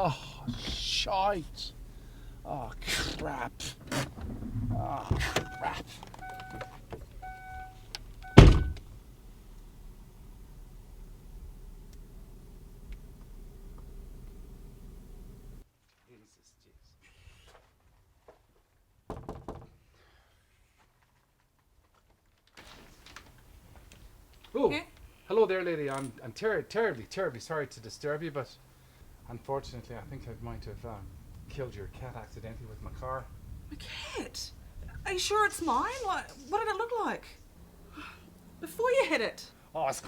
Oh, shite. Oh, crap. Oh, crap. Jesus, jeez. Oh, Yeah? hello there, lady. I'm terribly sorry to disturb you, but unfortunately, I think I might have killed your cat accidentally with my car. My cat? Are you sure it's mine? What did it look like? Before you hit it. Oh, it's...